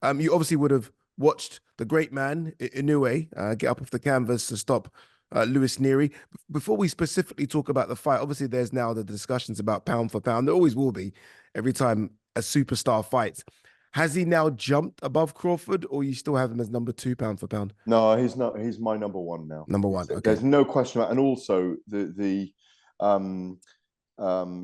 You obviously would have watched the great man Inoue get up off the canvas to stop Lewis Neary. Before we specifically talk about the fight, obviously there's now the discussions about pound for pound. There always will be every time a superstar fights. Has he now jumped above Crawford, or you still have him as number 2 pound for pound? No, he's not. He's my number one now. Number one. Okay. There's no question about. And also um,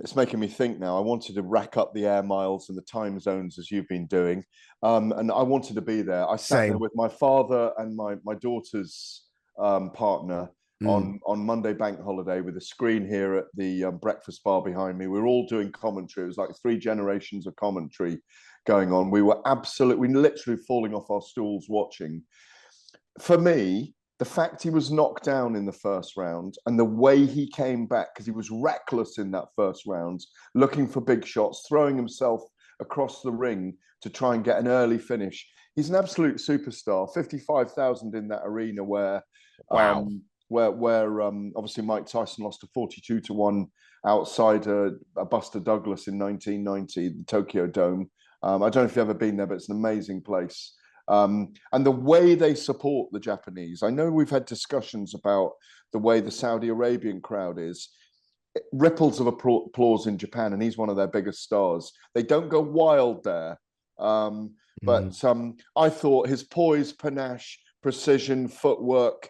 it's making me think now. I wanted to rack up the air miles and the time zones as you've been doing, and I wanted to be there. I sat there with my father and my daughter's partner on Monday bank holiday with a screen here at the breakfast bar behind me. We were all doing commentary. It was like 3 generations of commentary going on. We were literally falling off our stools watching. For me, the fact he was knocked down in the first round and the way he came back, because he was reckless in that first round, looking for big shots, throwing himself across the ring to try and get an early finish. He's an absolute superstar. 55,000 in that arena where Wow. Obviously Mike Tyson lost to 42-1 outside Buster Douglas in 1990, the Tokyo Dome. I don't know if you've ever been there, but it's an amazing place. And the way they support the Japanese, I know we've had discussions about the way the Saudi Arabian crowd is. Ripples of applause in Japan, and he's one of their biggest stars. They don't go wild there. But I thought his poise, panache, precision, footwork,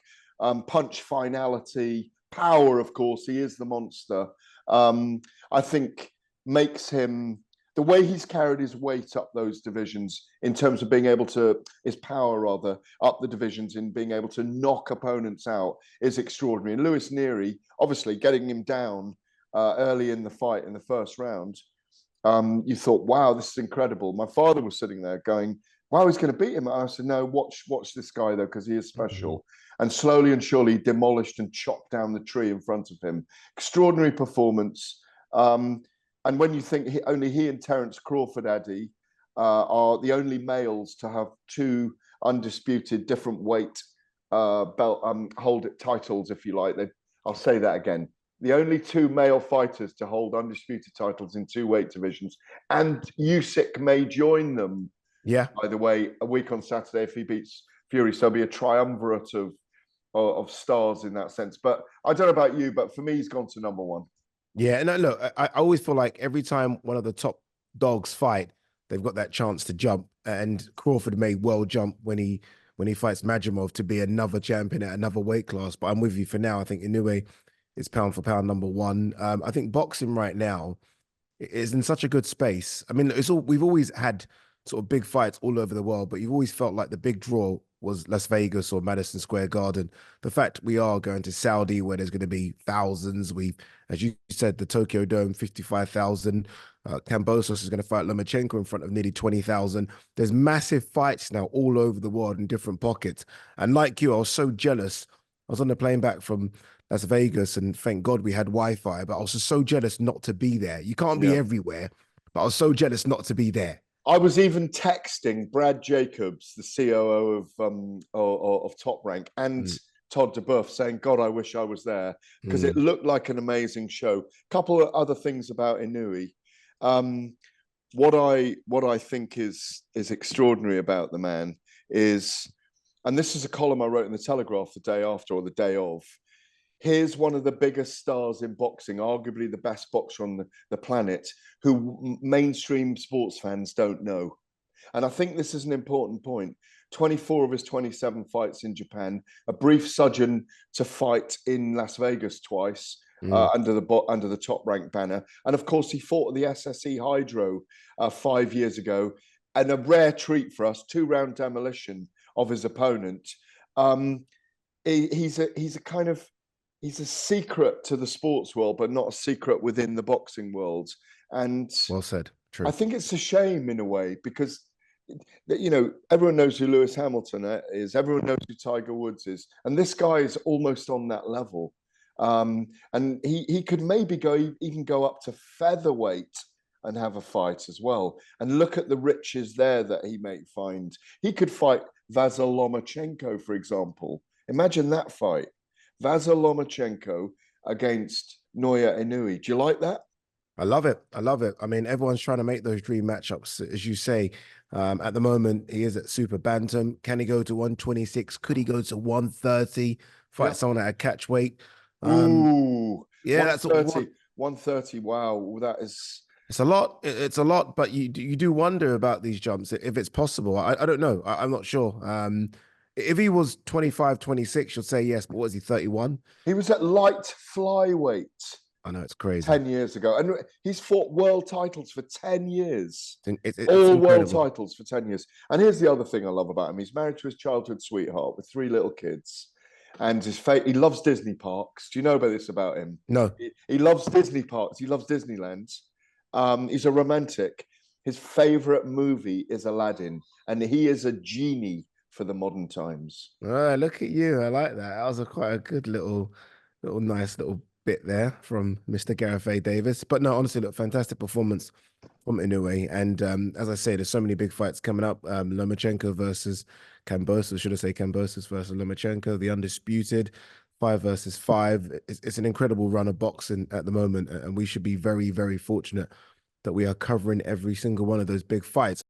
punch finality, power, of course, he is the monster. I think makes him, the way he's carried his weight up those divisions in terms of being able to, his power rather, up the divisions in being able to knock opponents out is extraordinary. And Lewis Neary, obviously getting him down early in the fight in the first round, you thought, wow, this is incredible. My father was sitting there going, wow, he's going to beat him. And I said, no, watch this guy though, because he is special. And slowly and surely demolished and chopped down the tree in front of him. Extraordinary performance. And when you think only he and Terence Crawford, Ade, are the only males to have 2 undisputed different weight hold it titles, if you like. I'll say that again. The only 2 male fighters to hold undisputed titles in 2 weight divisions, and Usyk may join them. Yeah. By the way, a week on Saturday if he beats Fury, so it'll be a triumvirate of stars in that sense. But I don't know about you, but for me, he's gone to number 1. Yeah, and look, I always feel like every time one of the top dogs fight, they've got that chance to jump. And Crawford may well jump when he fights Majimov to be another champion at another weight class. But I'm with you for now. I think Inoue is pound for pound number 1. I think boxing right now is in such a good space. I mean, we've always had sort of big fights all over the world, but you've always felt like the big draw was Las Vegas or Madison Square Garden. The fact we are going to Saudi where there's going to be thousands. As you said, the Tokyo Dome, 55,000. Kambosos is going to fight Lomachenko in front of nearly 20,000. There's massive fights now all over the world in different pockets. And like you, I was so jealous. I was on the plane back from Las Vegas, and thank God we had Wi-Fi, but I was just so jealous not to be there. You can't be everywhere, but I was so jealous not to be there. I was even texting Brad Jacobs, the COO of Top Rank, and Todd DeBuff, saying, God, I wish I was there, because it looked like an amazing show. A couple of other things about Inoue. What I think is extraordinary about the man is, and this is a column I wrote in the Telegraph the day after or the day of, here's one of the biggest stars in boxing, arguably the best boxer on the planet, who mainstream sports fans don't know. And I think this is an important point. 24 of his 27 fights in Japan, a brief sojourn to fight in Las Vegas twice under the Top Rank banner. And of course, he fought at the SSE Hydro 5 years ago, and a rare treat for us, 2-round demolition of his opponent. He's a secret to the sports world, but not a secret within the boxing world. And well said. True. I think it's a shame in a way, because, you know, everyone knows who Lewis Hamilton is. Everyone knows who Tiger Woods is. And this guy is almost on that level. And he could maybe even go up to featherweight and have a fight as well. And look at the riches there that he may find. He could fight Vasyl Lomachenko, for example. Imagine that fight. Vasyl Lomachenko against Naoya Inoue. Do you like that? I love it. I love it. I mean, everyone's trying to make those dream matchups, as you say. At the moment, he is at super bantam. Can he go to 126? Could he go to 130? Fight Yeah. someone at a catch weight? Ooh, Yeah, that's what 130, 130. Wow, that is. it's a lot. It's a lot, but you do wonder about these jumps if it's possible. I don't know. I'm not sure. If he was 25, 26, you'll say yes, but what is he, 31? He was at light flyweight I know it's crazy. 10 years ago, and he's fought world titles for 10 years. It's All world incredible. titles for 10 years. And here's the other thing I love about him. He's married to his childhood sweetheart with 3 little kids. And he loves Disney parks. Do you know about this about him? No. He loves Disney parks. He loves Disneyland. He's a romantic. His favorite movie is Aladdin, and he is a genie for the modern times. Look at you. I like that. That was quite a good nice little bit there from Mr. Gareth A. Davis. But no, honestly, look, fantastic performance from Inoue. And as I say, there's so many big fights coming up. Lomachenko versus Kambosos, should I say Kambosos versus Lomachenko, the undisputed 5 versus 5. It's an incredible run of boxing at the moment, and we should be very, very fortunate that we are covering every single one of those big fights.